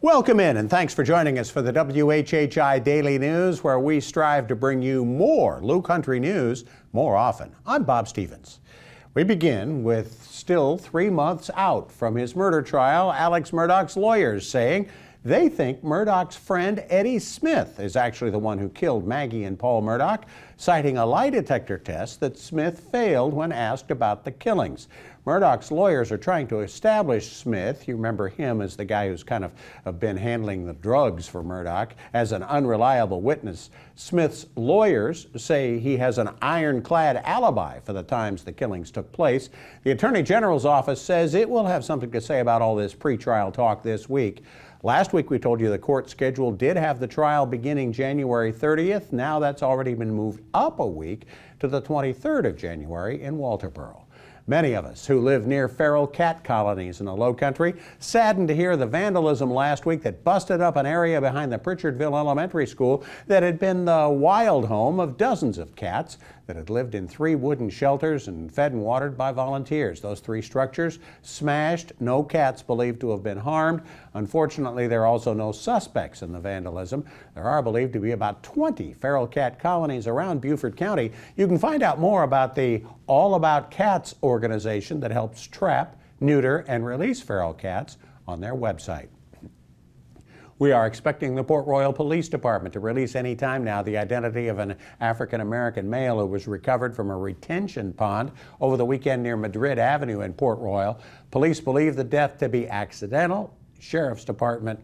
Welcome in, and thanks for joining us for the WHHI Daily News, where we strive to bring you more Lowcountry news more often. I'm Bob Stevens. We begin with still 3 months out from his murder trial. Alex Murdaugh's lawyers saying they think Murdaugh's friend Eddie Smith is actually the one who killed Maggie and Paul Murdaugh, citing a lie detector test that Smith failed when asked about the killings. Murdaugh's lawyers are trying to establish Smith, you remember him as the guy who's kind of been handling the drugs for Murdaugh, as an unreliable witness. Smith's lawyers say he has an ironclad alibi for the times the killings took place. The Attorney General's office says it will have something to say about all this pretrial talk this week. Last week we told you the court schedule did have the trial beginning January 30th. Now that's already been moved up a week to the 23rd of January in Walterboro. Many of us who live near feral cat colonies in the Lowcountry saddened to hear the vandalism last week that busted up an area behind the Pritchardville Elementary School that had been the wild home of dozens of cats that had lived in 3 wooden shelters and fed and watered by volunteers. Those 3 structures smashed, no cats believed to have been harmed. Unfortunately, there are also no suspects in the vandalism. There are believed to be about 20 feral cat colonies around Beaufort County. You can find out more about the All About Cats organization that helps trap, neuter, and release feral cats on their website. We are expecting the Port Royal Police Department to release any time now the identity of an African-American male who was recovered from a retention pond over the weekend near Madrid Avenue in Port Royal. Police believe the death to be accidental. Sheriff's Department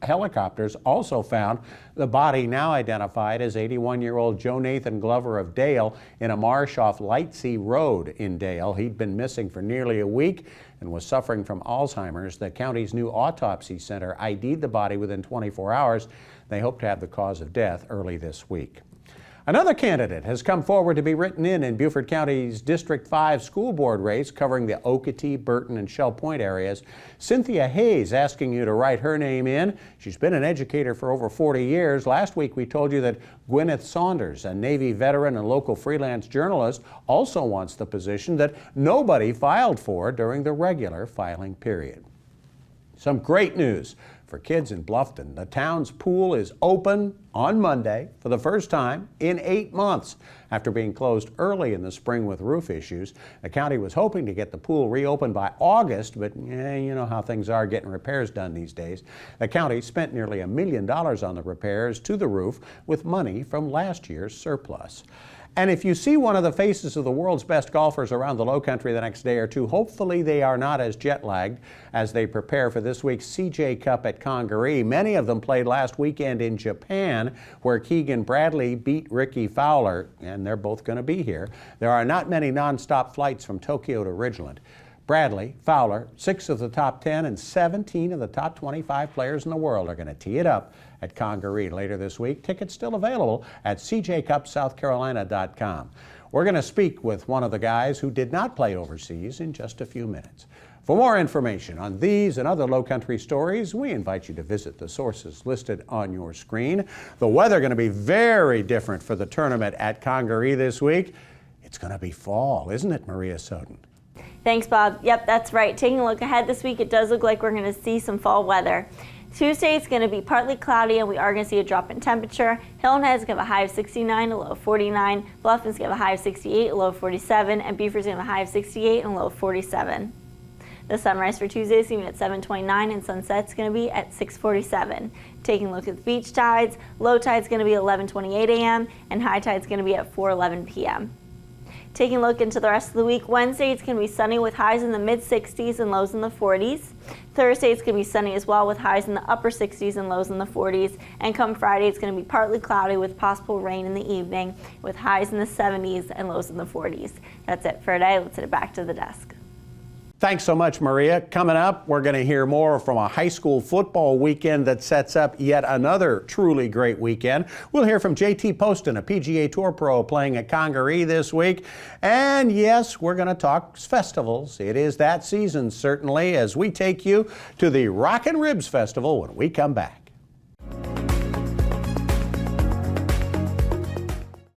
helicopters also found the body, now identified as 81-year-old Joe Nathan Glover of Dale, in a marsh off Lightsea Road in Dale. He'd been missing for nearly a week and was suffering from Alzheimer's. The county's new autopsy center ID'd the body within 24 hours. They hope to have the cause of death early this week. Another candidate has come forward to be written in Beaufort County's District 5 school board race covering the Okatee, Burton, and Shell Point areas. Cynthia Hayes asking you to write her name in. She's been an educator for over 40 years. Last week we told you that Gwyneth Saunders, a Navy veteran and local freelance journalist, also wants the position that nobody filed for during the regular filing period. Some great news for kids in Bluffton. The town's pool is open on Monday for the first time in 8 months. After being closed early in the spring with roof issues, the county was hoping to get the pool reopened by August, but you know how things are getting repairs done these days. The county spent nearly $1 million on the repairs to the roof with money from last year's surplus. And if you see one of the faces of the world's best golfers around the Lowcountry the next day or two, hopefully they are not as jet-lagged as they prepare for this week's CJ Cup at Congaree. Many of them played last weekend in Japan, where Keegan Bradley beat Ricky Fowler, and they're both going to be here. There are not many non-stop flights from Tokyo to Ridgeland. Bradley, Fowler, 6 of the top 10 and 17 of the top 25 players in the world are going to tee it up at Congaree later this week. Tickets still available at cjcupsouthcarolina.com. We're going to speak with one of the guys who did not play overseas in just a few minutes. For more information on these and other Lowcountry stories, we invite you to visit the sources listed on your screen. The weather going to be very different for the tournament at Congaree this week. It's going to be fall, isn't it, Maria Soden? Thanks, Bob. Yep, that's right. Taking a look ahead this week, it does look like we're going to see some fall weather. Tuesday is going to be partly cloudy, and we are going to see a drop in temperature. Hilton is going to have a high of 69, a low of 49. Bluffton's going to have a high of 68, a low of 47. And Beaufort's going to have a high of 68 and a low of 47. The sunrise for Tuesday is going to be at 7:29, and sunset's going to be at 6:47. Taking a look at the beach tides, low tide's going to be 11:28 a.m. and high tide's going to be at 4:11 p.m. Taking a look into the rest of the week, Wednesday it's going to be sunny with highs in the mid-60s and lows in the 40s. Thursday it's going to be sunny as well with highs in the upper 60s and lows in the 40s. And come Friday it's going to be partly cloudy with possible rain in the evening with highs in the 70s and lows in the 40s. That's it for today. Let's send it back to the desk. Thanks so much, Maria. Coming up, we're going to hear more from a high school football weekend that sets up yet another truly great weekend. We'll hear from JT Poston, a PGA Tour pro playing at Congaree this week. And yes, we're going to talk festivals. It is that season, certainly, as we take you to the Rockin' Ribs Festival when we come back.